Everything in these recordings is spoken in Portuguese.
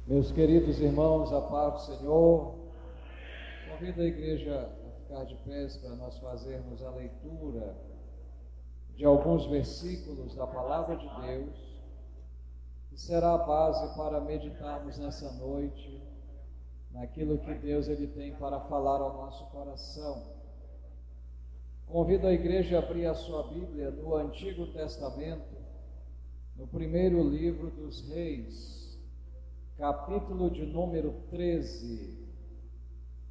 Meus queridos irmãos, a paz do Senhor, convido a igreja a ficar de pé para nós fazermos a leitura de alguns versículos da Palavra de Deus, que será a base para meditarmos nessa noite, naquilo que Deus ele tem para falar ao nosso coração. Convido a igreja a abrir a sua Bíblia no Antigo Testamento, no primeiro livro dos Reis, capítulo de número 13.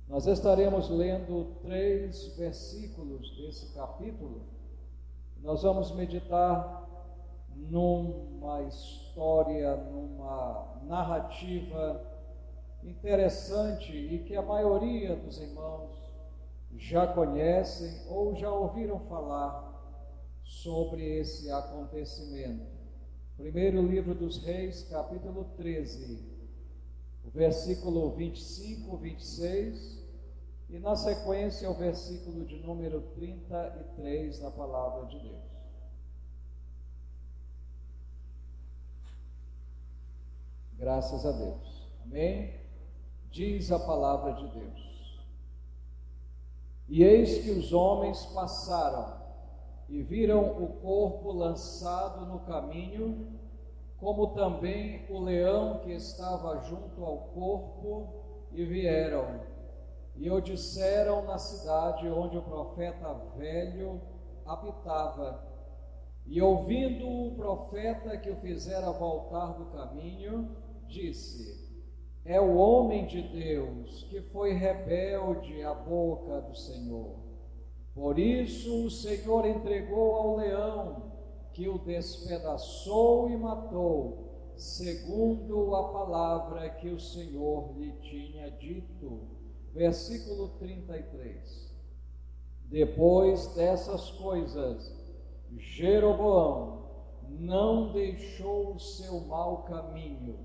Nós estaremos lendo 3 versículos desse capítulo. Nós vamos meditar numa história, numa narrativa interessante e que a maioria dos irmãos já conhecem ou já ouviram falar sobre esse acontecimento. Primeiro livro dos Reis, capítulo 13. O versículo 25, 26 e na sequência o versículo de número 33 da Palavra de Deus. Graças a Deus. Amém? Diz a Palavra de Deus: E eis que os homens passaram e viram o corpo lançado no caminho, como também o leão que estava junto ao corpo, e vieram, e o disseram na cidade onde o profeta velho habitava. E ouvindo o profeta que o fizera voltar do caminho, disse: É o homem de Deus que foi rebelde à boca do Senhor. Por isso o Senhor entregou ao leão, que o despedaçou e matou, segundo a palavra que o Senhor lhe tinha dito. Versículo 33. Depois dessas coisas, Jeroboão não deixou o seu mau caminho.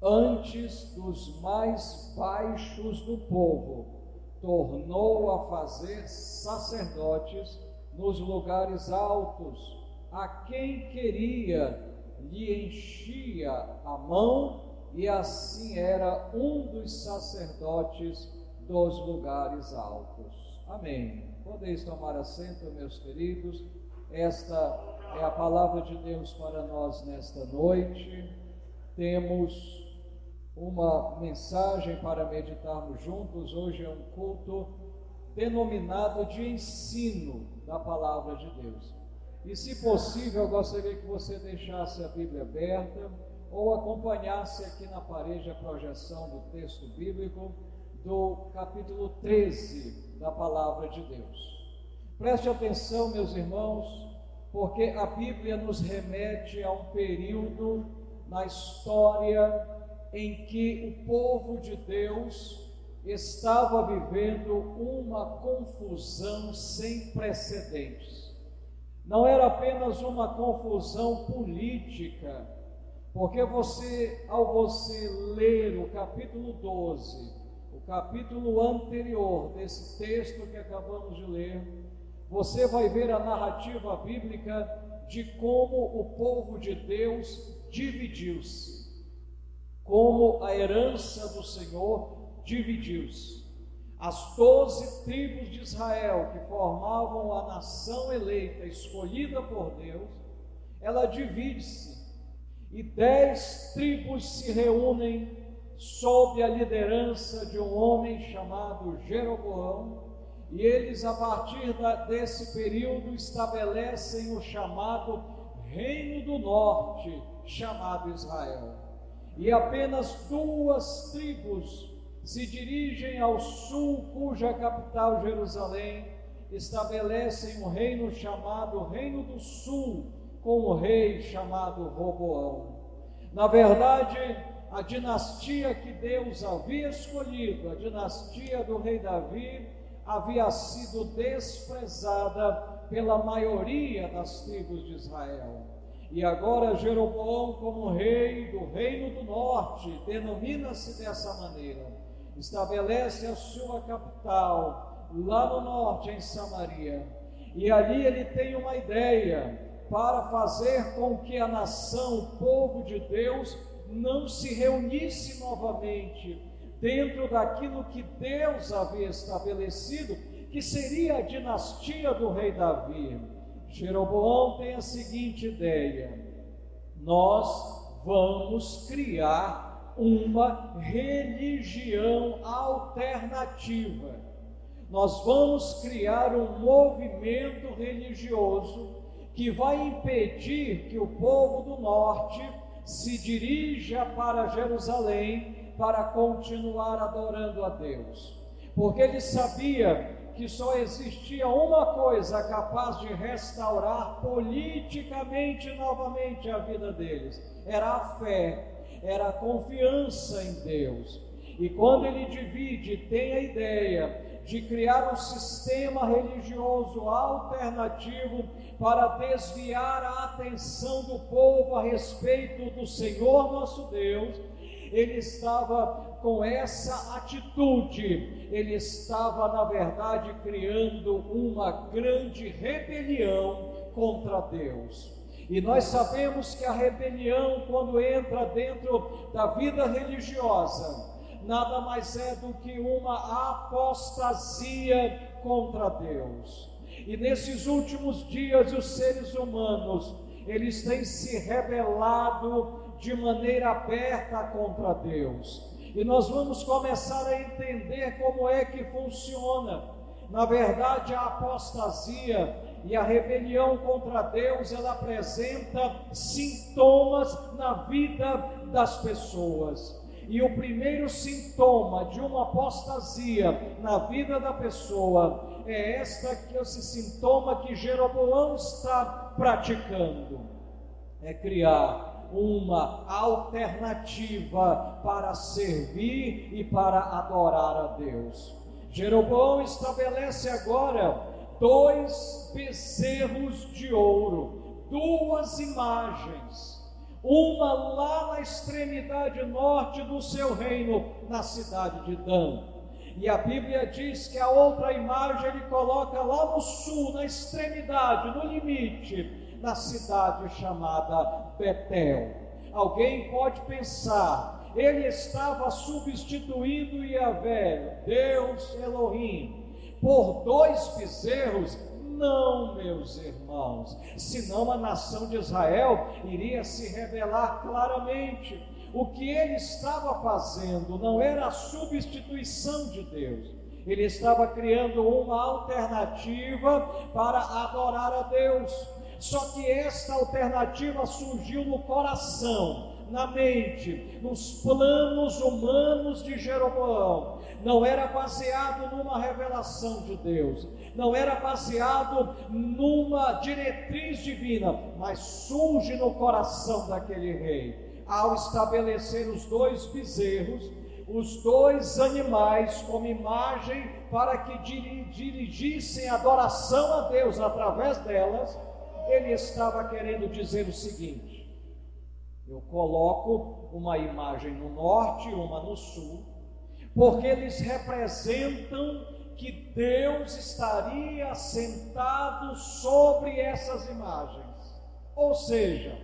Antes dos mais baixos do povo, tornou a fazer sacerdotes nos lugares altos. A quem queria lhe enchia a mão, e assim era um dos sacerdotes dos lugares altos. Amém. Podeis tomar assento, meus queridos. Esta é a palavra de Deus para nós nesta noite. Temos uma mensagem para meditarmos juntos. Hoje é um culto denominado de ensino da palavra de Deus. E se possível, eu gostaria que você deixasse a Bíblia aberta ou acompanhasse aqui na parede a projeção do texto bíblico do capítulo 13 da Palavra de Deus. Preste atenção, meus irmãos, porque a Bíblia nos remete a um período na história em que o povo de Deus estava vivendo uma confusão sem precedentes. Não era apenas uma confusão política, porque ao você ler o capítulo 12, o capítulo anterior desse texto que acabamos de ler, você vai ver a narrativa bíblica de como o povo de Deus dividiu-se, como a herança do Senhor dividiu-se. As 12 tribos de Israel, que formavam a nação eleita, escolhida por Deus, ela divide-se, e 10 tribos se reúnem sob a liderança de um homem chamado Jeroboão, e eles, a partir desse período, estabelecem o chamado Reino do Norte, chamado Israel. E apenas 2 tribos se dirigem ao sul, cuja capital, Jerusalém, estabelecem um reino chamado Reino do Sul, com um rei chamado Roboão. Na verdade, a dinastia que Deus havia escolhido, a dinastia do rei Davi, havia sido desprezada pela maioria das tribos de Israel. E agora Jeroboão, como rei do Reino do Norte, denomina-se dessa maneira, estabelece a sua capital lá no norte, em Samaria, e ali ele tem uma ideia para fazer com que a nação, o povo de Deus, não se reunisse novamente dentro daquilo que Deus havia estabelecido, que seria a dinastia do rei Davi. Jeroboão tem a seguinte ideia: nós vamos criar uma religião alternativa. Nós vamos criar um movimento religioso que vai impedir que o povo do norte se dirija para Jerusalém para continuar adorando a Deus. Porque ele sabia que só existia uma coisa capaz de restaurar politicamente novamente a vida deles: era a fé, era a confiança em Deus. E quando ele divide, tem a ideia de criar um sistema religioso alternativo para desviar a atenção do povo a respeito do Senhor nosso Deus, ele estava com essa atitude, ele estava na verdade criando uma grande rebelião contra Deus. E nós sabemos que a rebelião, quando entra dentro da vida religiosa, nada mais é do que uma apostasia contra Deus. E nesses últimos dias os seres humanos, eles têm se rebelado de maneira aberta contra Deus. E nós vamos começar a entender como é que funciona. Na verdade, a apostasia e a rebelião contra Deus, ela apresenta sintomas na vida das pessoas. E o primeiro sintoma de uma apostasia na vida da pessoa é esse sintoma que Jeroboão está praticando: é criar uma alternativa para servir e para adorar a Deus. Jeroboão estabelece agora 2 bezerros de ouro, 2 imagens. Uma lá na extremidade norte do seu reino, na cidade de Dan. E a Bíblia diz que a outra imagem ele coloca lá no sul, na extremidade, no limite, na cidade chamada Betel. Alguém pode pensar, ele estava substituindo Yahvé, Deus Elohim, por 2 bezerros? Não, meus irmãos, senão a nação de Israel iria se rebelar claramente. O que ele estava fazendo não era a substituição de Deus, ele estava criando uma alternativa para adorar a Deus. Só que esta alternativa surgiu no coração, na mente, nos planos humanos de Jeroboão. Não era baseado numa revelação de Deus, não era baseado numa diretriz divina, mas surge no coração daquele rei, ao estabelecer os 2 bezerros, os 2 animais como imagem para que dirigissem adoração a Deus através delas. Ele estava querendo dizer o seguinte: eu coloco uma imagem no norte e uma no sul, porque eles representam que Deus estaria sentado sobre essas imagens. Ou seja,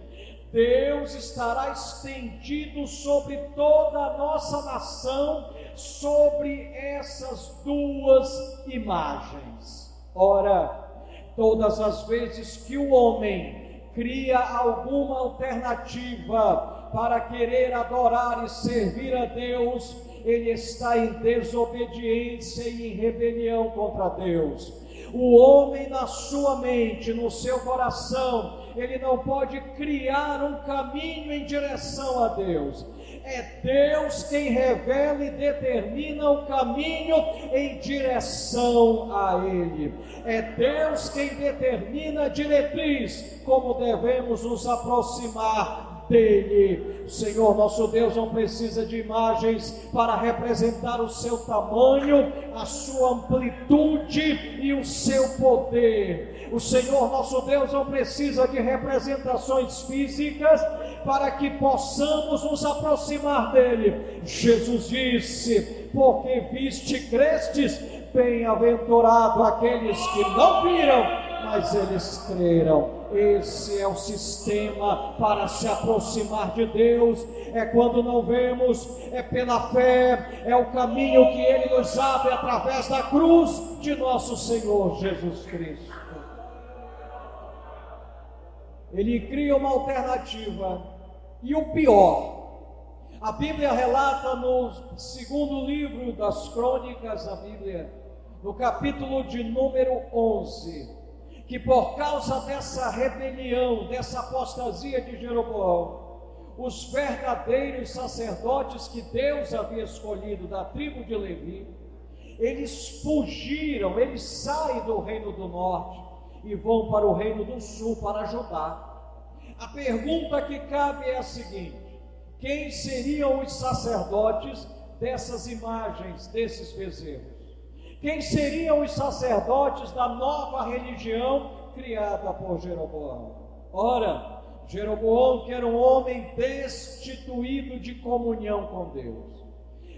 Deus estará estendido sobre toda a nossa nação, sobre essas 2 imagens. Ora, todas as vezes que o homem cria alguma alternativa para querer adorar e servir a Deus, ele está em desobediência e em rebelião contra Deus. O homem, na sua mente, no seu coração, ele não pode criar um caminho em direção a Deus. É Deus quem revela e determina o caminho em direção a Ele. É Deus quem determina a diretriz, como devemos nos aproximar dele. O Senhor nosso Deus não precisa de imagens para representar o seu tamanho, a sua amplitude e o seu poder. O Senhor nosso Deus não precisa de representações físicas para que possamos nos aproximar dele. Jesus disse: porque viste, crestes, bem-aventurado aqueles que não viram, mas eles creram. Esse é o sistema para se aproximar de Deus. É quando não vemos, é pela fé, é o caminho que Ele nos abre através da cruz de nosso Senhor Jesus Cristo. Ele cria uma alternativa. E o pior, a Bíblia relata no segundo livro das Crônicas da Bíblia, no capítulo de número 11, que por causa dessa rebelião, dessa apostasia de Jeroboão, os verdadeiros sacerdotes que Deus havia escolhido da tribo de Levi, eles fugiram, eles saem do reino do norte e vão para o reino do sul, para Judá. A pergunta que cabe é a seguinte: quem seriam os sacerdotes dessas imagens, desses bezerros? Quem seriam os sacerdotes da nova religião criada por Jeroboão? Ora, Jeroboão, que era um homem destituído de comunhão com Deus,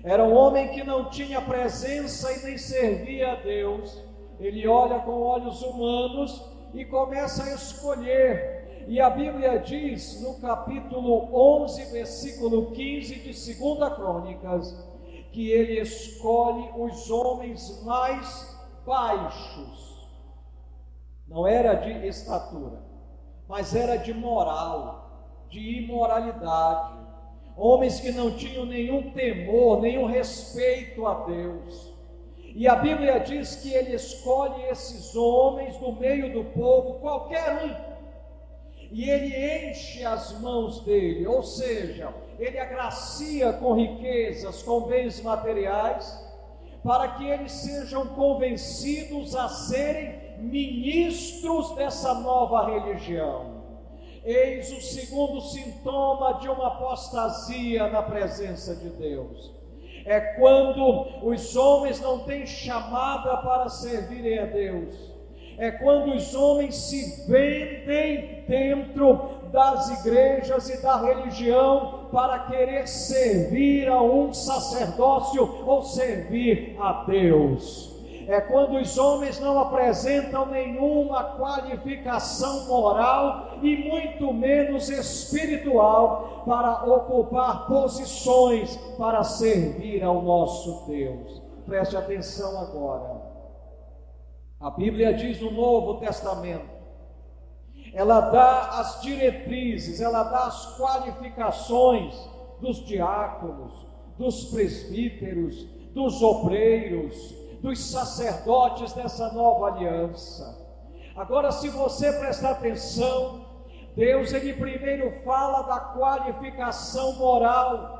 era um homem que não tinha presença e nem servia a Deus. Ele olha com olhos humanos e começa a escolher. E a Bíblia diz no capítulo 11, versículo 15 de 2 Crônicas, que ele escolhe os homens mais baixos. Não era de estatura, mas era de moral, de imoralidade. Homens que não tinham nenhum temor, nenhum respeito a Deus. E a Bíblia diz que ele escolhe esses homens do meio do povo, qualquer um, e ele enche as mãos dele, ou seja, ele agracia com riquezas, com bens materiais, para que eles sejam convencidos a serem ministros dessa nova religião. Eis o segundo sintoma de uma apostasia na presença de Deus. É quando os homens não têm chamada para servirem a Deus. É quando os homens se vendem dentro das igrejas e da religião para querer servir a um sacerdócio ou servir a Deus. É quando os homens não apresentam nenhuma qualificação moral e muito menos espiritual para ocupar posições para servir ao nosso Deus. Preste atenção agora. A Bíblia diz no Novo Testamento, ela dá as diretrizes, ela dá as qualificações dos diáconos, dos presbíteros, dos obreiros, dos sacerdotes dessa nova aliança. Agora, se você prestar atenção, Deus, ele primeiro fala da qualificação moral.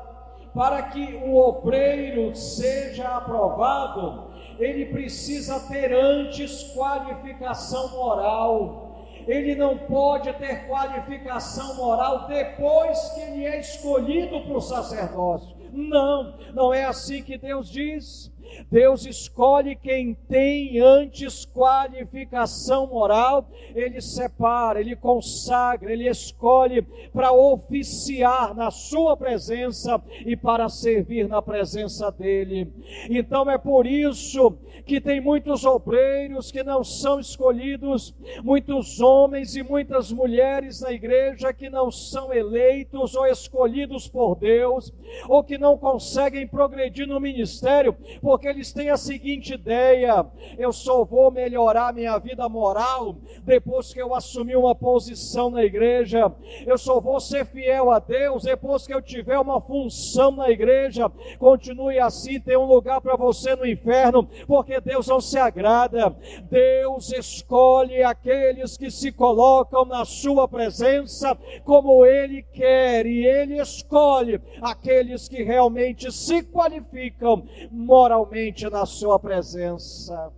Para que o obreiro seja aprovado, ele precisa ter antes qualificação moral. Ele não pode ter qualificação moral depois que ele é escolhido para o sacerdócio. Não, não é assim que Deus diz. Deus escolhe quem tem antes qualificação moral, Ele separa, Ele consagra, Ele escolhe para oficiar na sua presença e para servir na presença dEle. Então é por isso que tem muitos obreiros que não são escolhidos, muitos homens e muitas mulheres na igreja que não são eleitos ou escolhidos por Deus, ou que não conseguem progredir no ministério, porque eles têm a seguinte ideia: eu só vou melhorar minha vida moral depois que eu assumir uma posição na igreja, eu só vou ser fiel a Deus depois que eu tiver uma função na igreja. Continue assim, tem um lugar para você no inferno, porque Deus não se agrada. Deus escolhe aqueles que se colocam na sua presença como Ele quer, e Ele escolhe aqueles que realmente se qualificam moralmente na sua presença.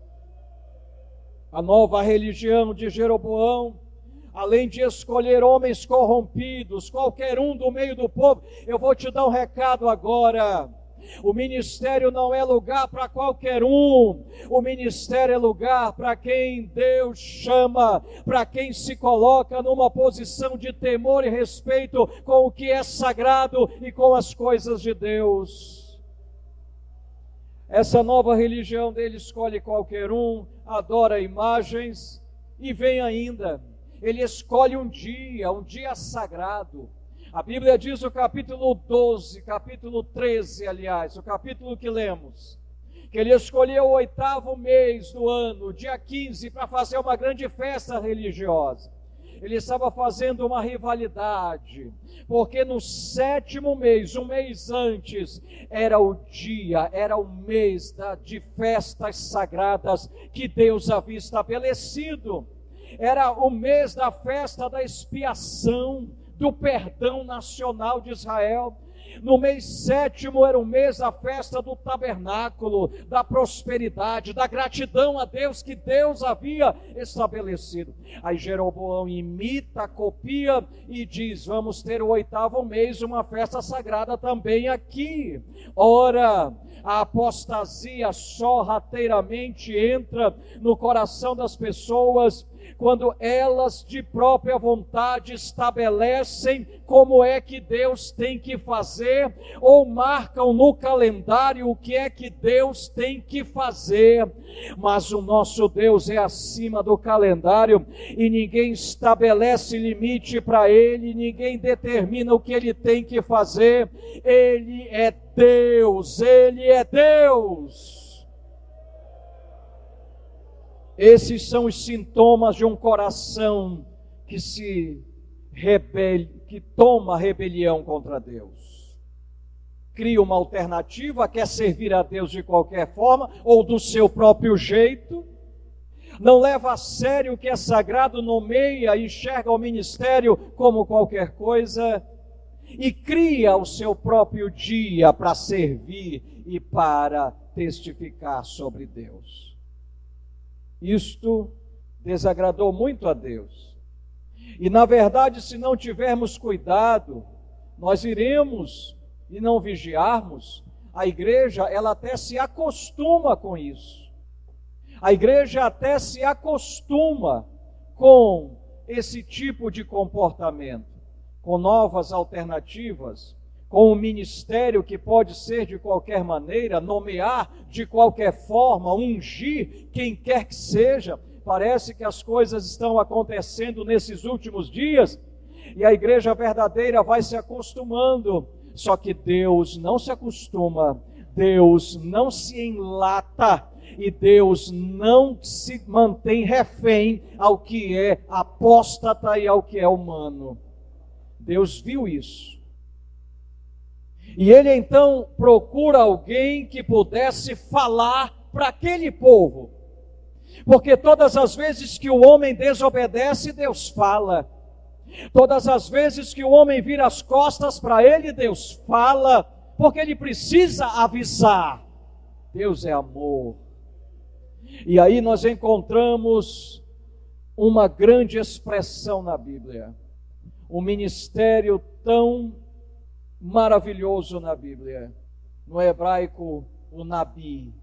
A nova religião de Jeroboão, além de escolher homens corrompidos, qualquer um do meio do povo, eu vou te dar um recado agora. O ministério não é lugar para qualquer um. O ministério é lugar para quem Deus chama, para quem se coloca numa posição de temor e respeito com o que é sagrado e com as coisas de Deus. Essa nova religião dele escolhe qualquer um, adora imagens e vem ainda. ele escolhe um dia sagrado. A Bíblia diz no capítulo 12, capítulo 13, aliás, o capítulo que lemos, que ele escolheu o 8º mês do ano, dia 15, para fazer uma grande festa religiosa. Ele estava fazendo uma rivalidade, porque no 7º mês, um mês antes, era o mês de festas sagradas que Deus havia estabelecido. Era o mês da festa da expiação, do perdão nacional de Israel. No mês 7º era o mês da festa do tabernáculo, da prosperidade, da gratidão a Deus que Deus havia estabelecido. Aí Jeroboão imita, copia e diz: vamos ter o 8º mês, uma festa sagrada também aqui. Ora, a apostasia sorrateiramente entra no coração das pessoas quando elas de própria vontade estabelecem como é que Deus tem que fazer, ou marcam no calendário o que é que Deus tem que fazer. Mas o nosso Deus é acima do calendário, e ninguém estabelece limite para Ele, ninguém determina o que Ele tem que fazer. Ele é Deus, Ele é Deus. Esses são os sintomas de um coração que toma rebelião contra Deus. Cria uma alternativa, quer servir a Deus de qualquer forma, ou do seu próprio jeito. Não leva a sério o que é sagrado, nomeia, enxerga o ministério como qualquer coisa. E cria o seu próprio dia para servir e para testificar sobre Deus. Isto desagradou muito a Deus. E na verdade, se não tivermos cuidado, nós iremos e não vigiarmos, a igreja ela até se acostuma com isso. A igreja até se acostuma com esse tipo de comportamento, com novas alternativas, com um ministério que pode ser de qualquer maneira, nomear de qualquer forma, ungir quem quer que seja. Parece que as coisas estão acontecendo nesses últimos dias, e a igreja verdadeira vai se acostumando. Só que Deus não se acostuma, Deus não se enlata, e Deus não se mantém refém ao que é apóstata e ao que é humano. Deus viu isso. E ele então procura alguém que pudesse falar para aquele povo. Porque todas as vezes que o homem desobedece, Deus fala. Todas as vezes que o homem vira as costas para ele, Deus fala. Porque ele precisa avisar. Deus é amor. E aí nós encontramos uma grande expressão na Bíblia. Um ministério tão maravilhoso na Bíblia. No hebraico, o nabi,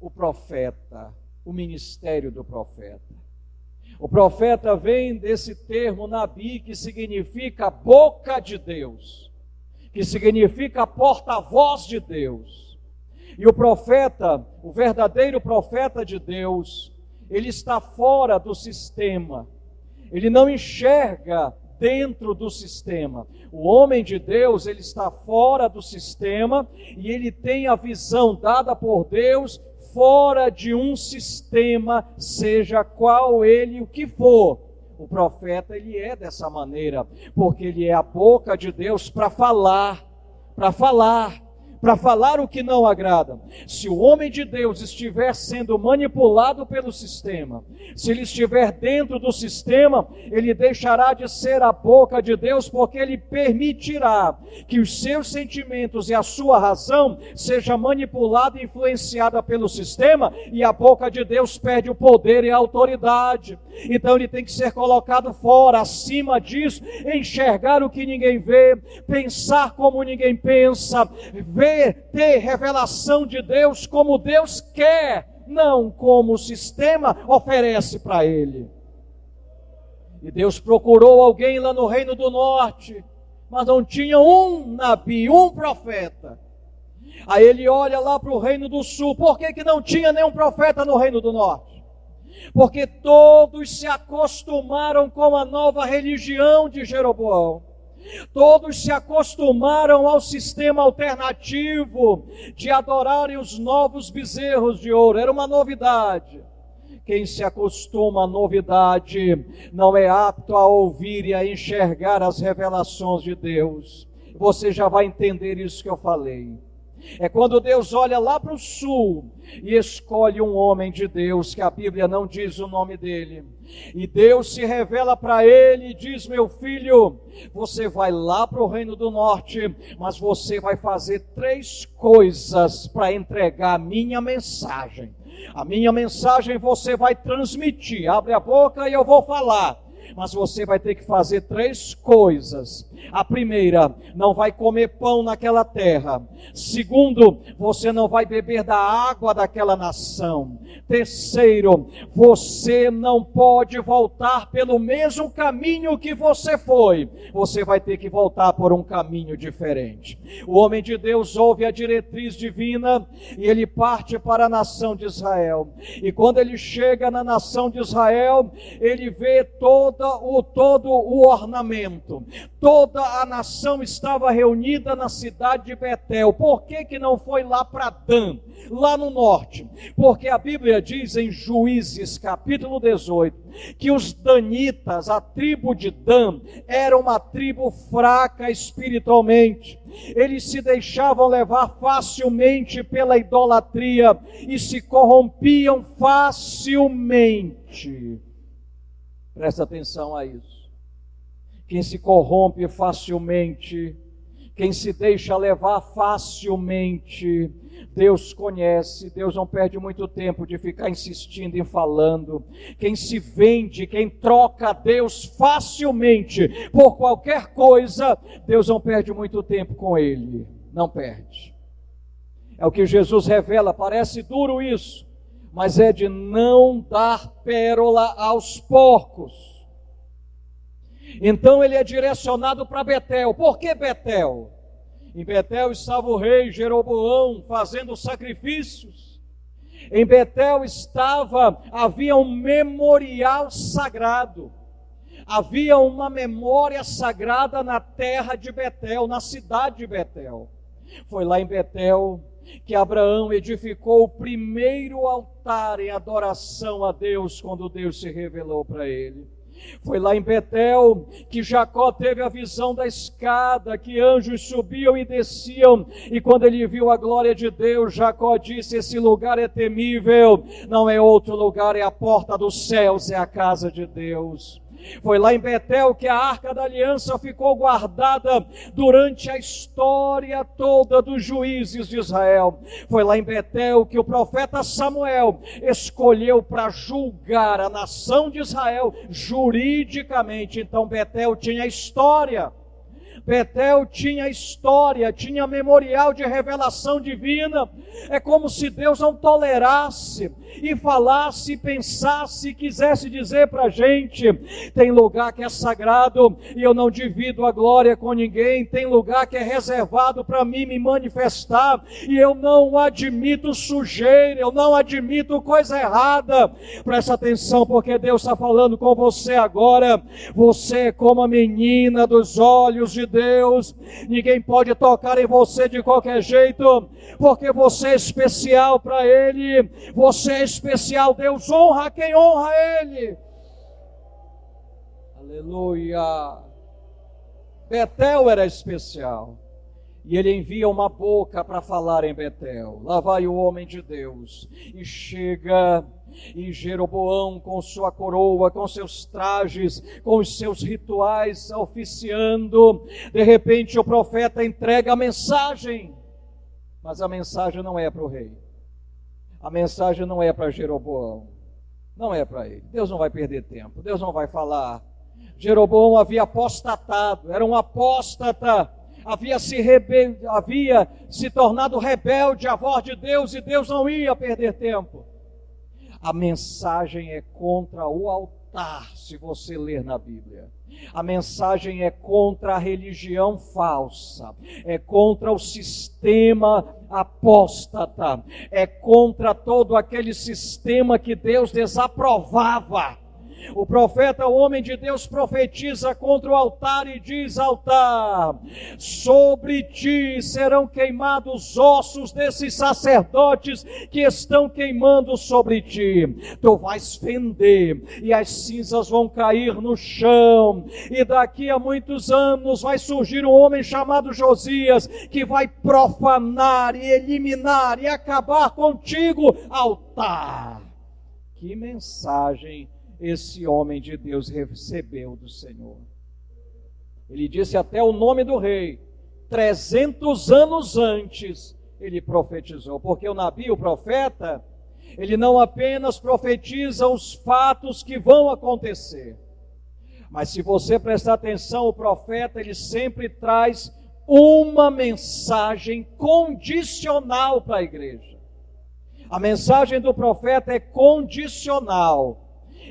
o profeta, o ministério do profeta. O profeta vem desse termo nabi, que significa boca de Deus, que significa porta-voz de Deus. E o profeta, o verdadeiro profeta de Deus, ele está fora do sistema, ele não enxerga dentro do sistema. O homem de Deus, ele está fora do sistema e ele tem a visão dada por Deus fora de um sistema, seja qual ele o que for. O profeta, ele é dessa maneira, porque ele é a boca de Deus para falar o que não agrada. Se o homem de Deus estiver sendo manipulado pelo sistema, se ele estiver dentro do sistema, ele deixará de ser a boca de Deus, porque ele permitirá que os seus sentimentos e a sua razão seja manipulada e influenciada pelo sistema, e a boca de Deus perde o poder e a autoridade. Então ele tem que ser colocado fora, acima disso, enxergar o que ninguém vê, pensar como ninguém pensa, ter revelação de Deus como Deus quer, não como o sistema oferece para ele. E Deus procurou alguém lá no Reino do Norte, mas não tinha um nabi, um profeta. Aí ele olha lá para o Reino do Sul. Por que não tinha nenhum profeta no Reino do Norte? porque todos se acostumaram com a nova religião de Jeroboão. Todos se acostumaram ao sistema alternativo de adorarem os novos bezerros de ouro. Era uma novidade. Quem se acostuma à novidade não é apto a ouvir e a enxergar as revelações de Deus. Você já vai entender isso que eu falei. É quando Deus olha lá para o sul e escolhe um homem de Deus, que a Bíblia não diz o nome dele, e Deus se revela para ele e diz: meu filho, você vai lá para o reino do norte, mas você vai fazer 3 coisas para entregar a minha mensagem. A minha mensagem você vai transmitir, abre a boca e eu vou falar. Mas você vai ter que fazer 3 coisas. A primeira, não vai comer pão naquela terra. Segundo, você não vai beber da água daquela nação. Terceiro, você não pode voltar pelo mesmo caminho que você foi. Você vai ter que voltar por um caminho diferente. O homem de Deus ouve a diretriz divina e ele parte para a nação de Israel. E quando ele chega na nação de Israel, ele vê todo o ornamento. Toda a nação estava reunida na cidade de Betel. Por que não foi lá para Dan, lá no norte? Porque a Bíblia diz em Juízes capítulo 18, que os danitas, a tribo de Dan, era uma tribo fraca espiritualmente. Eles se deixavam levar facilmente pela idolatria e se corrompiam facilmente. Presta atenção a isso. Quem se corrompe facilmente, quem se deixa levar facilmente, Deus conhece. Deus não perde muito tempo de ficar insistindo e falando. Quem se vende, quem troca Deus facilmente por qualquer coisa, Deus não perde muito tempo com ele. Não perde. É o que Jesus revela. Parece duro isso, mas é de não dar pérola aos porcos. Então ele é direcionado para Betel. Por que Betel? Em Betel estava o rei Jeroboão fazendo sacrifícios. Em Betel havia um memorial sagrado. Havia uma memória sagrada na terra de Betel, na cidade de Betel. Foi lá em Betel que Abraão edificou o primeiro altar em adoração a Deus, quando Deus se revelou para ele. Foi lá em Betel que Jacó teve a visão da escada, que anjos subiam e desciam, e quando ele viu a glória de Deus, Jacó disse: esse lugar é temível, não é outro lugar, é a porta dos céus, é a casa de Deus. Foi lá em Betel que a Arca da Aliança ficou guardada durante a história toda dos juízes de Israel. Foi lá em Betel que o profeta Samuel escolheu para julgar a nação de Israel juridicamente. Então Betel tinha história. Betel tinha história, tinha memorial de revelação divina. É como se Deus não tolerasse e falasse, pensasse, quisesse dizer para a gente: tem lugar que é sagrado e eu não divido a glória com ninguém, tem lugar que é reservado para mim me manifestar e eu não admito sujeira, eu não admito coisa errada. Presta atenção, porque Deus está falando com você agora. Você é como a menina dos olhos de Deus. Ninguém pode tocar em você de qualquer jeito, porque você é especial para Ele. Você é especial. Deus honra quem honra Ele. Aleluia. Betel era especial, e ele envia uma boca para falar em Betel. Lá vai o homem de Deus e chega. E Jeroboão, com sua coroa, com seus trajes, com os seus rituais, oficiando, de repente o profeta entrega a mensagem. Mas a mensagem não é para o rei. A mensagem não é para Jeroboão. Não é para ele. Deus não vai perder tempo. Deus não vai falar. Jeroboão havia apostatado, era um apóstata. Havia se tornado rebelde à voz de Deus, e Deus não ia perder tempo. A mensagem é contra o altar, se você ler na Bíblia. A mensagem é contra a religião falsa, é contra o sistema apóstata, é contra todo aquele sistema que Deus desaprovava. O profeta, o homem de Deus, profetiza contra o altar e diz: altar, sobre ti serão queimados os ossos desses sacerdotes que estão queimando sobre ti. Tu vais fender e as cinzas vão cair no chão, e daqui a muitos anos vai surgir um homem chamado Josias, que vai profanar e eliminar e acabar contigo, altar. Que mensagem esse homem de Deus recebeu do Senhor. Ele disse até o nome do rei, 300 anos antes ele profetizou, porque o Nabi, o profeta, ele não apenas profetiza os fatos que vão acontecer, mas se você prestar atenção, o profeta, ele sempre traz uma mensagem condicional para a igreja. A mensagem do profeta é condicional.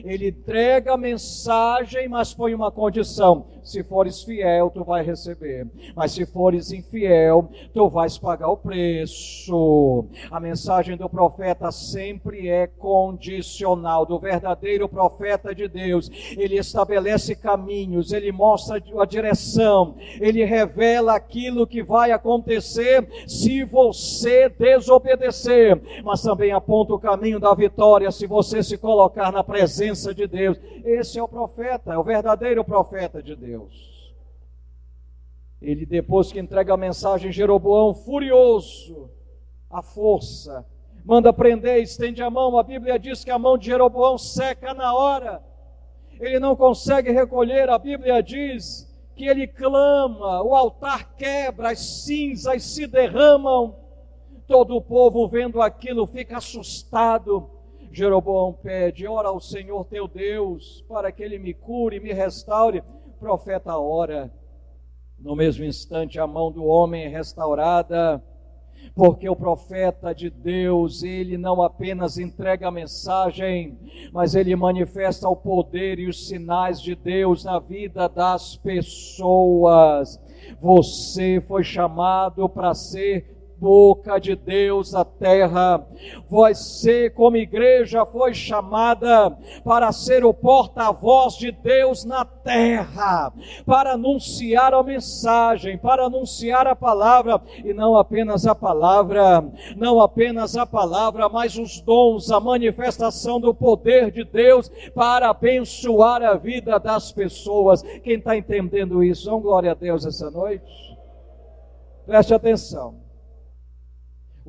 Ele entrega a mensagem, mas põe uma condição: se fores fiel, tu vais receber, mas se fores infiel, tu vais pagar o preço. A mensagem do profeta sempre é condicional. Do verdadeiro profeta de Deus, ele estabelece caminhos, ele mostra a direção, ele revela aquilo que vai acontecer se você desobedecer, mas também aponta o caminho da vitória se você se colocar na presença de Deus. Esse é o profeta, é o verdadeiro profeta de Deus. Ele, depois que entrega a mensagem, Jeroboão, furioso, à força, manda prender, estende a mão. A Bíblia diz que a mão de Jeroboão seca na hora, ele não consegue recolher. A Bíblia diz que ele clama, o altar quebra, as cinzas se derramam. Todo o povo, vendo aquilo, fica assustado. Jeroboão pede: ora ao Senhor teu Deus, para que Ele me cure, me restaure. O profeta ora, no mesmo instante a mão do homem é restaurada, porque o profeta de Deus, ele não apenas entrega a mensagem, mas ele manifesta o poder e os sinais de Deus na vida das pessoas. Você foi chamado para ser boca de Deus na terra. Você, como igreja, foi chamada para ser o porta-voz de Deus na terra, para anunciar a mensagem, para anunciar a palavra, e não apenas a palavra, mas os dons, a manifestação do poder de Deus para abençoar a vida das pessoas. Quem está entendendo isso? Dá glória a Deus essa noite. Preste atenção.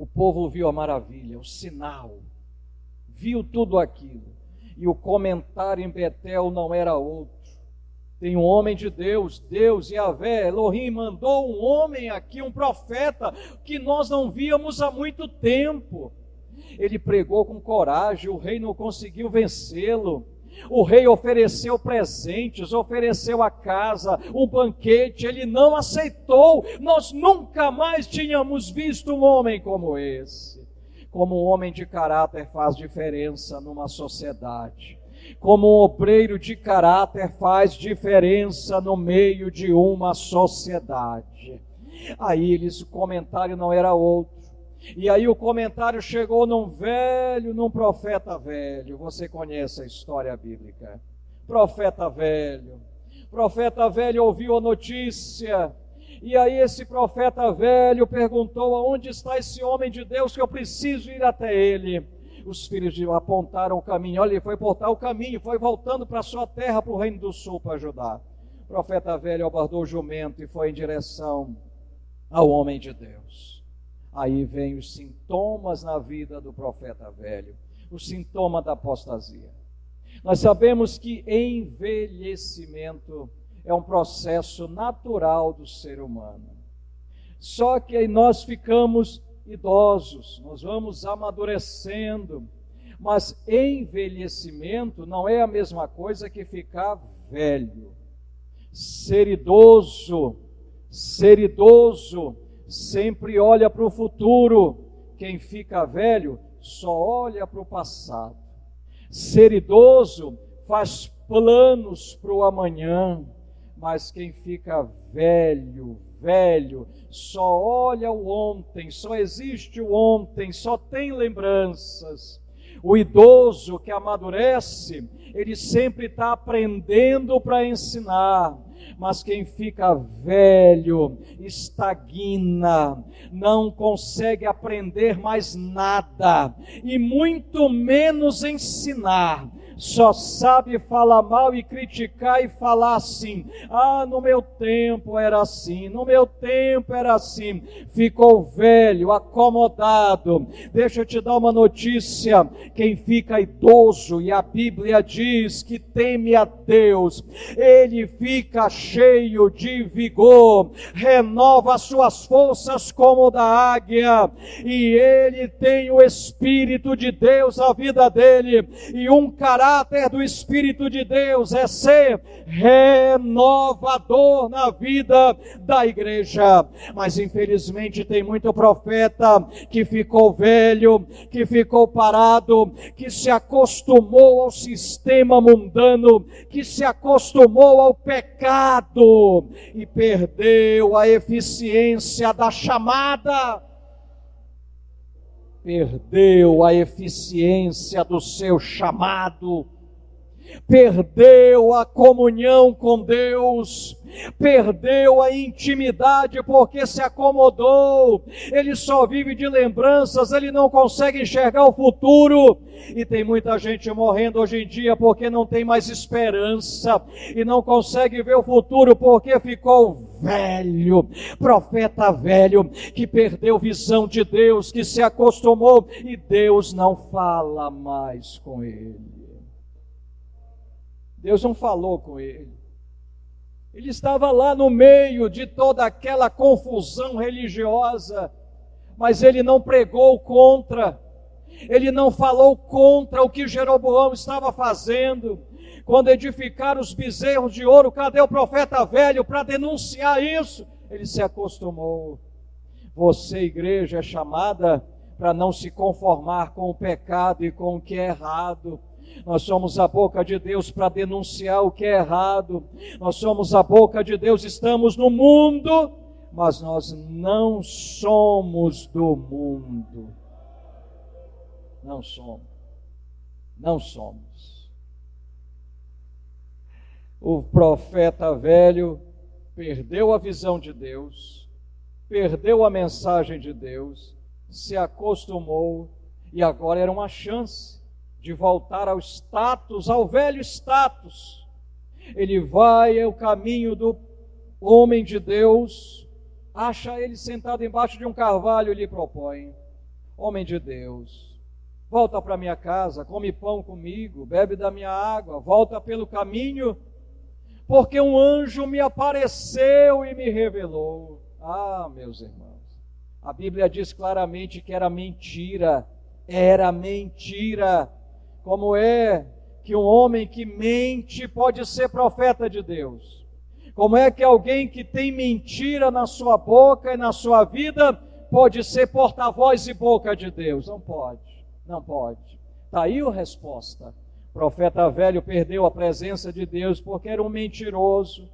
O povo viu a maravilha, o sinal, viu tudo aquilo, e o comentário em Betel não era outro. Tem um homem de Deus, Deus, Yahvé, Elohim, mandou um homem aqui, um profeta, que nós não víamos há muito tempo. Ele pregou com coragem, o rei não conseguiu vencê-lo. O rei ofereceu presentes, ofereceu a casa, um banquete, ele não aceitou. Nós nunca mais tínhamos visto um homem como esse. Como um homem de caráter faz diferença numa sociedade. Como um obreiro de caráter faz diferença no meio de uma sociedade. Aí o comentário não era outro. E aí o comentário chegou num profeta velho. Você conhece a história bíblica. Profeta velho ouviu a notícia, e aí esse profeta velho perguntou: aonde está esse homem de Deus que eu preciso ir até ele? Os filhos apontaram o caminho. Olha, ele foi apontar o caminho, foi voltando para a sua terra, para o reino do sul, para ajudar. O profeta velho abordou o jumento e foi em direção ao homem de Deus. Aí vem os sintomas na vida do profeta velho, o sintoma da apostasia. Nós sabemos que envelhecimento é um processo natural do ser humano. Só que aí nós ficamos idosos, nós vamos amadurecendo, mas envelhecimento não é a mesma coisa que ficar velho. Ser idoso sempre olha para o futuro. Quem fica velho só olha para o passado. Ser idoso faz planos para o amanhã, Mas quem fica velho, só olha o ontem, só existe o ontem, só tem lembranças. O idoso que amadurece, ele sempre está aprendendo para ensinar. Mas quem fica velho, estagna, não consegue aprender mais nada, e muito menos ensinar. Só sabe falar mal e criticar e falar assim: ah, no meu tempo era assim, no meu tempo era assim. Ficou velho, acomodado. Deixa eu te dar uma notícia: quem fica idoso, e a Bíblia diz que teme a Deus, ele fica cheio de vigor, renova as suas forças como o da águia, e ele tem o Espírito de Deus na vida dele, e um caráter do Espírito de Deus é ser renovador na vida da igreja. Mas infelizmente tem muito profeta que ficou velho, que ficou parado, que se acostumou ao sistema mundano, que se acostumou ao pecado e perdeu a eficiência da chamada. Perdeu a eficiência do seu chamado, perdeu a comunhão com Deus, perdeu a intimidade porque se acomodou. Ele só vive de lembranças, ele não consegue enxergar o futuro. E tem muita gente morrendo hoje em dia porque não tem mais esperança e não consegue ver o futuro porque ficou velho. Profeta velho que perdeu visão de Deus, que se acostumou e Deus não fala mais com ele. Deus não falou com ele. Ele estava lá no meio de toda aquela confusão religiosa, mas ele não pregou contra, ele não falou contra o que Jeroboão estava fazendo. Quando edificaram os bezerros de ouro, cadê o profeta velho para denunciar isso? Ele se acostumou. Você, igreja, é chamada para não se conformar com o pecado e com o que é errado. Nós somos a boca de Deus para denunciar o que é errado. Nós somos a boca de Deus, estamos no mundo, mas nós não somos do mundo. Não somos. Não somos. O profeta velho perdeu a visão de Deus, perdeu a mensagem de Deus, se acostumou, e agora era uma chance de voltar ao status, ao velho status. Ele vai ao caminho do homem de Deus, acha ele sentado embaixo de um carvalho e lhe propõe: homem de Deus, volta para minha casa, come pão comigo, bebe da minha água, volta pelo caminho, porque um anjo me apareceu e me revelou. Ah, meus irmãos, a Bíblia diz claramente que era mentira. Como é que um homem que mente pode ser profeta de Deus? Como é que alguém que tem mentira na sua boca e na sua vida pode ser porta-voz e boca de Deus? Não pode, não pode. Está aí a resposta. O profeta velho perdeu a presença de Deus porque era um mentiroso.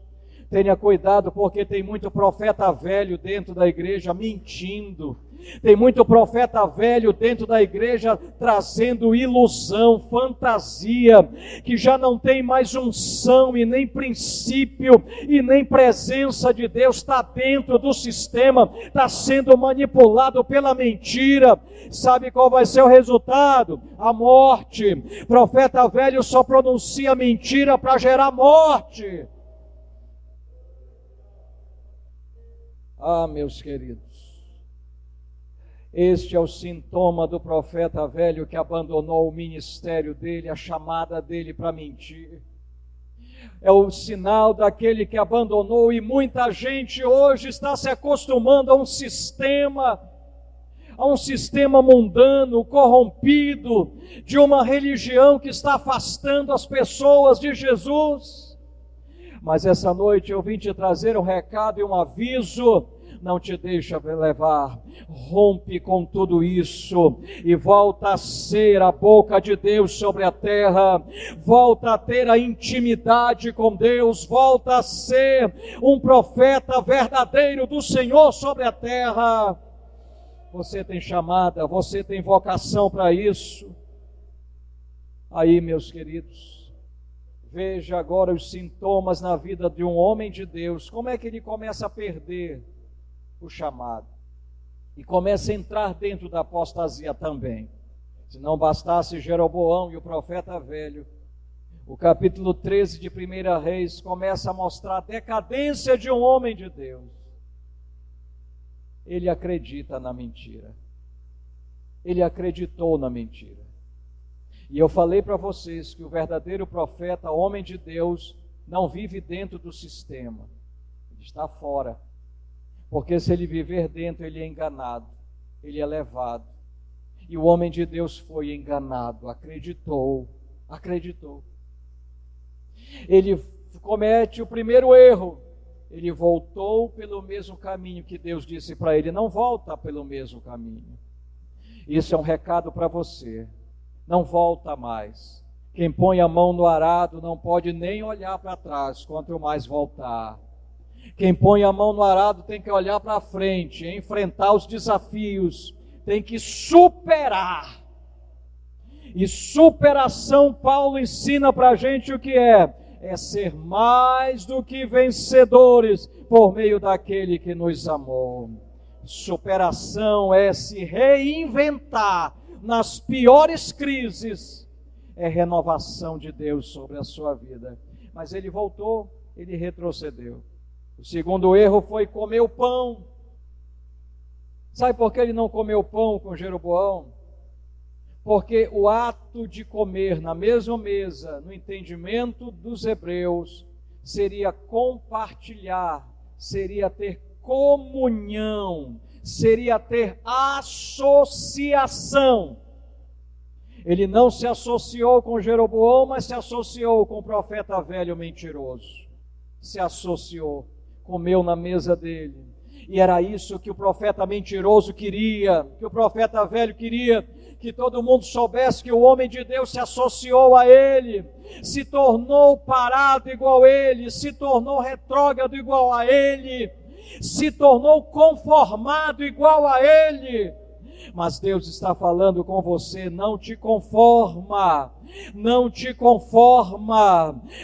Tenha cuidado, porque tem muito profeta velho dentro da igreja mentindo. Tem muito profeta velho dentro da igreja trazendo ilusão, fantasia, que já não tem mais unção e nem princípio e nem presença de Deus, está dentro do sistema, está sendo manipulado pela mentira. Sabe qual vai ser o resultado? A morte. Profeta velho só pronuncia mentira para gerar morte. Ah, meus queridos, este é o sintoma do profeta velho que abandonou o ministério dele, a chamada dele para mentir. É o sinal daquele que abandonou, e muita gente hoje está se acostumando a um sistema mundano, corrompido, de uma religião que está afastando as pessoas de Jesus. Mas essa noite eu vim te trazer um recado e um aviso. não te deixa levar. Rompe com tudo isso e volta a ser a boca de Deus sobre a terra, volta a ter a intimidade com Deus, volta a ser um profeta verdadeiro do Senhor sobre a terra. Você tem chamada, você tem vocação para isso. Aí, meus queridos, veja agora os sintomas na vida de um homem de Deus. Como é que ele começa a perder o chamado? E começa a entrar dentro da apostasia também. Se não bastasse Jeroboão e o profeta velho, o capítulo 13 de 1 Reis começa a mostrar a decadência de um homem de Deus. Ele acredita na mentira. Ele acreditou na mentira. E eu falei para vocês que o verdadeiro profeta, homem de Deus, não vive dentro do sistema. Ele está fora. Porque se ele viver dentro, ele é enganado. Ele é levado. E o homem de Deus foi enganado, acreditou. Ele comete o primeiro erro. Ele voltou pelo mesmo caminho que Deus disse para ele. Não volta pelo mesmo caminho. Isso é um recado para você. Não volta mais. Quem põe a mão no arado não pode nem olhar para trás, quanto mais voltar. Quem põe a mão no arado tem que olhar para frente, enfrentar os desafios, tem que superar. E superação, Paulo ensina para a gente o que é ser mais do que vencedores por meio daquele que nos amou. Superação é se reinventar nas piores crises, é renovação de Deus sobre a sua vida. Mas ele voltou, ele retrocedeu. O segundo erro foi comer o pão. Sabe por que ele não comeu pão com Jeroboão? Porque o ato de comer na mesma mesa, no entendimento dos hebreus, seria compartilhar, seria ter comunhão, seria ter associação. Ele não se associou com Jeroboão, mas se associou com o profeta velho mentiroso. Se associou, comeu na mesa dele. E era isso que o profeta mentiroso queria, que o profeta velho queria, que todo mundo soubesse que o homem de Deus se associou a ele, se tornou parado igual a ele, se tornou retrógrado igual a ele, se tornou conformado igual a ele. Mas Deus está falando com você, não te conforma,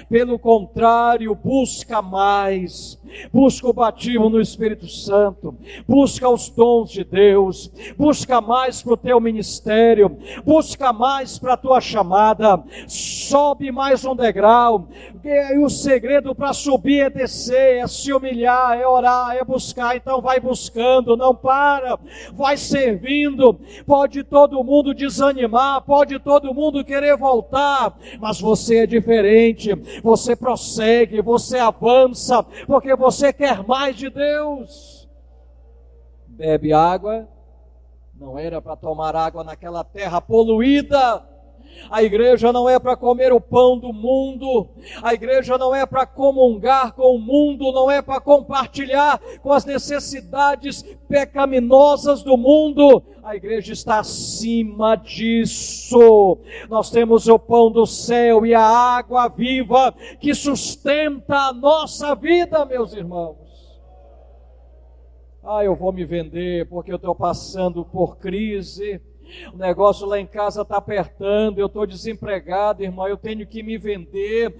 pelo contrário, busca mais, busca o batismo no Espírito Santo, busca os dons de Deus, busca mais para o teu ministério, busca mais para a tua chamada, sobe mais um degrau. E o segredo para subir é descer, é se humilhar, é orar, é buscar. Então vai buscando, não para, vai servindo. Pode todo mundo desanimar, pode todo mundo querer voltar, mas você é diferente, você prossegue, você avança, porque você quer mais de Deus. Bebe água, não era para tomar água naquela terra poluída. A igreja não é para comer o pão do mundo, a igreja não é para comungar com o mundo, não é para compartilhar com as necessidades pecaminosas do mundo. A igreja está acima disso. Nós temos o pão do céu e a água viva que sustenta a nossa vida, meus irmãos. Eu vou me vender porque eu estou passando por crise. O negócio lá em casa está apertando, eu estou desempregado, irmão, eu tenho que me vender,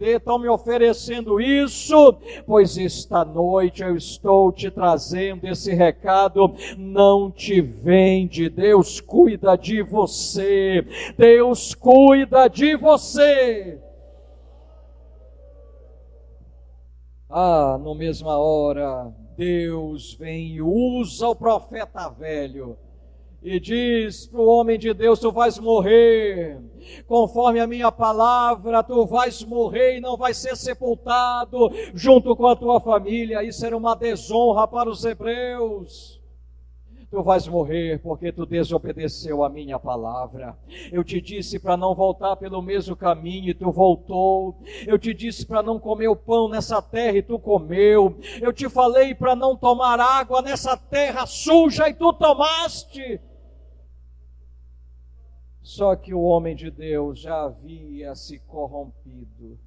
estão me oferecendo isso. Pois esta noite eu estou te trazendo esse recado: não te vende, Deus cuida de você, Deus cuida de você. Na mesma hora, Deus vem e usa o profeta velho e diz para o homem de Deus: tu vais morrer, conforme a minha palavra, tu vais morrer e não vais ser sepultado junto com a tua família. Isso era uma desonra para os hebreus. Tu vais morrer porque tu desobedeceu a minha palavra. Eu te disse para não voltar pelo mesmo caminho e tu voltou. Eu te disse para não comer o pão nessa terra e tu comeu. Eu te falei para não tomar água nessa terra suja e tu tomaste. Só que o homem de Deus já havia se corrompido.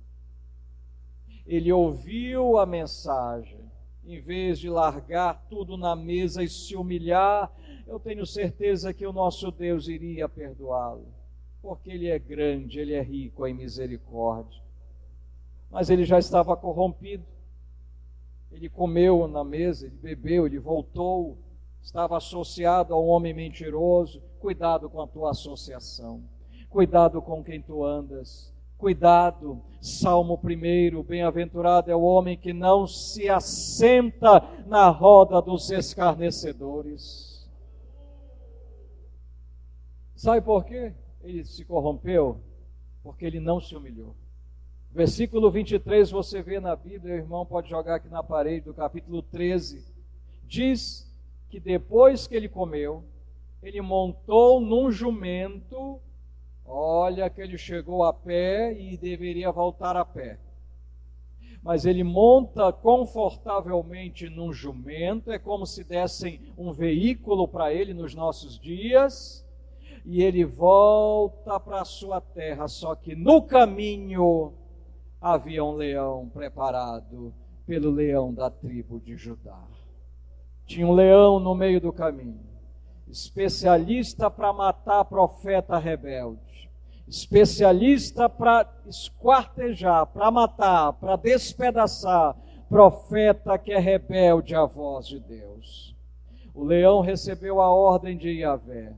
Ele ouviu a mensagem. Em vez de largar tudo na mesa e se humilhar, eu tenho certeza que o nosso Deus iria perdoá-lo, porque Ele é grande, Ele é rico em misericórdia. Mas ele já estava corrompido. Ele comeu na mesa, ele bebeu, ele voltou, estava associado ao homem mentiroso. Cuidado com a tua associação, cuidado com quem tu andas. Cuidado, Salmo 1, bem-aventurado é o homem que não se assenta na roda dos escarnecedores. Sabe por quê? Ele se corrompeu, porque ele não se humilhou. Versículo 23, você vê na Bíblia, o irmão pode jogar aqui na parede, do capítulo 13, diz que depois que ele comeu, ele montou num jumento. Olha que ele chegou a pé e deveria voltar a pé. Mas ele monta confortavelmente num jumento, é como se dessem um veículo para ele nos nossos dias, e ele volta para a sua terra, só que no caminho havia um leão preparado pelo leão da tribo de Judá. Tinha um leão no meio do caminho, especialista para matar profeta rebelde, especialista para esquartejar, para matar, para despedaçar profeta que é rebelde à voz de Deus. O leão recebeu a ordem de Yahvé: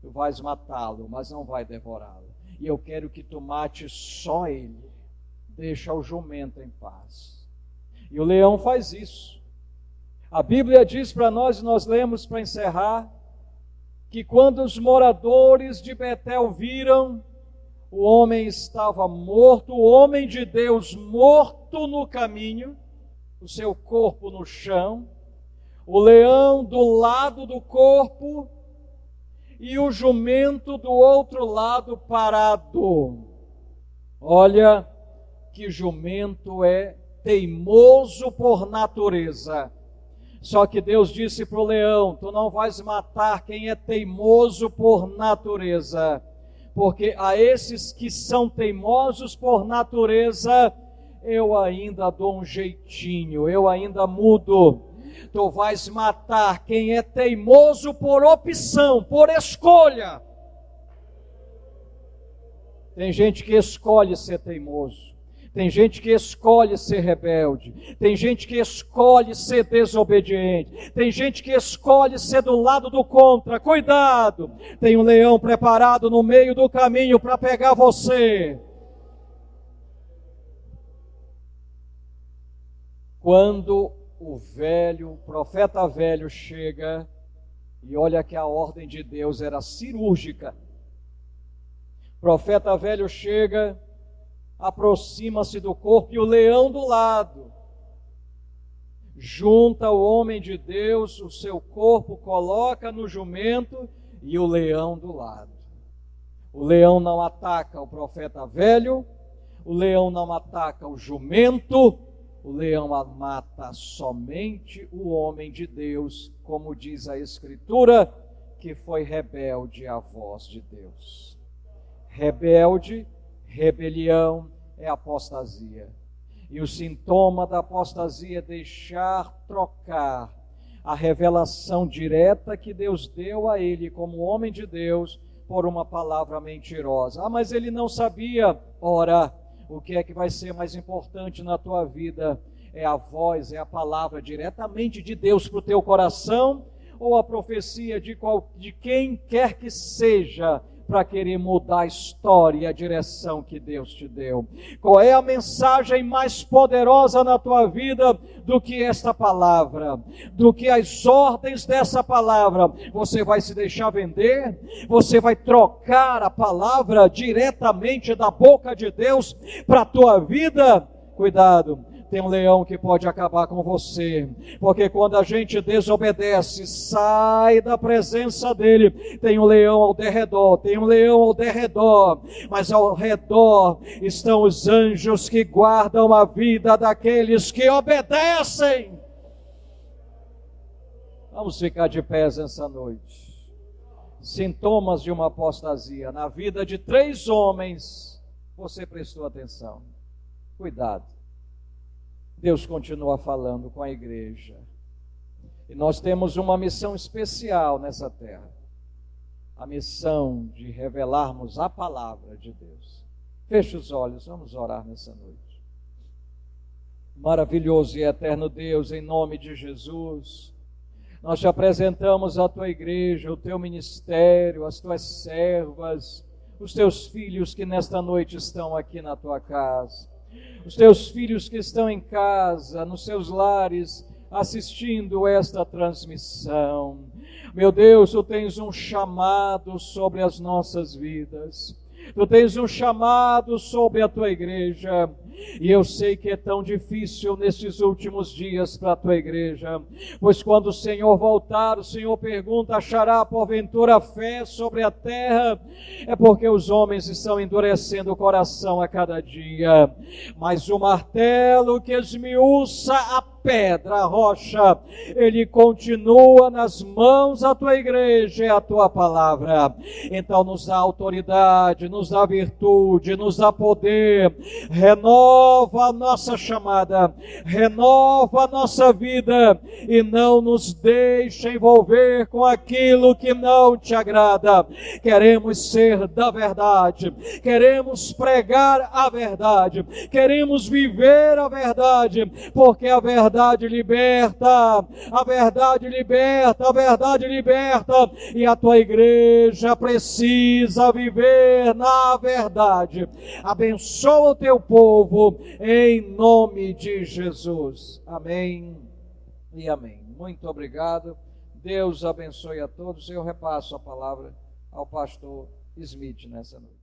tu vais matá-lo, mas não vai devorá-lo. E eu quero que tu mate só ele, deixa o jumento em paz. E o leão faz isso. A Bíblia diz para nós, e nós lemos para encerrar, que quando os moradores de Betel viram, o homem estava morto, o homem de Deus morto no caminho, o seu corpo no chão, o leão do lado do corpo e o jumento do outro lado parado. Olha que jumento é teimoso por natureza. Só que Deus disse para o leão: tu não vais matar quem é teimoso por natureza, porque a esses que são teimosos por natureza, eu ainda dou um jeitinho, eu ainda mudo. Tu vais matar quem é teimoso por opção, por escolha. Tem gente que escolhe ser teimoso, tem gente que escolhe ser rebelde, tem gente que escolhe ser desobediente, tem gente que escolhe ser do lado do contra. Cuidado, tem um leão preparado no meio do caminho para pegar você. Quando o profeta velho chega, e olha que a ordem de Deus era cirúrgica. O profeta velho chega, aproxima-se do corpo e o leão do lado. Junta o homem de Deus, o seu corpo coloca no jumento e o leão do lado. O leão não ataca o profeta velho, o leão não ataca o jumento, o leão mata somente o homem de Deus, como diz a Escritura, que foi rebelde à voz de Deus. Rebelde, rebelião é apostasia. E o sintoma da apostasia é deixar trocar a revelação direta que Deus deu a ele como homem de Deus por uma palavra mentirosa. Ah, mas ele não sabia. Ora, o que é que vai ser mais importante na tua vida? É a voz, é a palavra diretamente de Deus para o teu coração, ou a profecia de quem quer que seja, para querer mudar a história e a direção que Deus te deu? Qual é a mensagem mais poderosa na tua vida do que esta palavra, do que as ordens dessa palavra? Você vai se deixar vender? Você vai trocar a palavra diretamente da boca de Deus para a tua vida? Cuidado, tem um leão que pode acabar com você, porque quando a gente desobedece, sai da presença dele, tem um leão ao derredor, mas ao redor estão os anjos que guardam a vida daqueles que obedecem. Vamos ficar de pés essa noite. Sintomas de uma apostasia na vida de 3 homens, você prestou atenção. Cuidado. Deus continua falando com a igreja. E nós temos uma missão especial nessa terra. A missão de revelarmos a palavra de Deus. Feche os olhos, vamos orar nessa noite. Maravilhoso e eterno Deus, em nome de Jesus, nós te apresentamos a tua igreja, o teu ministério, as tuas servas, os teus filhos que nesta noite estão aqui na tua casa, os teus filhos que estão em casa, nos seus lares, assistindo esta transmissão. Meu Deus, tu tens um chamado sobre as nossas vidas. Tu tens um chamado sobre a tua igreja, e eu sei que é tão difícil nestes últimos dias para a tua igreja, pois quando o Senhor voltar, o Senhor pergunta: achará porventura fé sobre a terra? É porque os homens estão endurecendo o coração a cada dia, mas o martelo que esmiuça a pedra, a rocha, ele continua nas mãos da tua igreja, é a tua palavra. Então nos dá autoridade, nos dá virtude, nos dá poder, renova a nossa chamada, renova a nossa vida e não nos deixa envolver com aquilo que não te agrada. Queremos ser da verdade, queremos pregar a verdade, queremos viver a verdade, porque a verdade liberta, a verdade liberta, a verdade liberta, e a tua igreja precisa viver na verdade. Abençoa o teu povo, em nome de Jesus. Amém e amém. Muito obrigado. Deus abençoe a todos. Eu repasso a palavra ao pastor Smith nessa noite.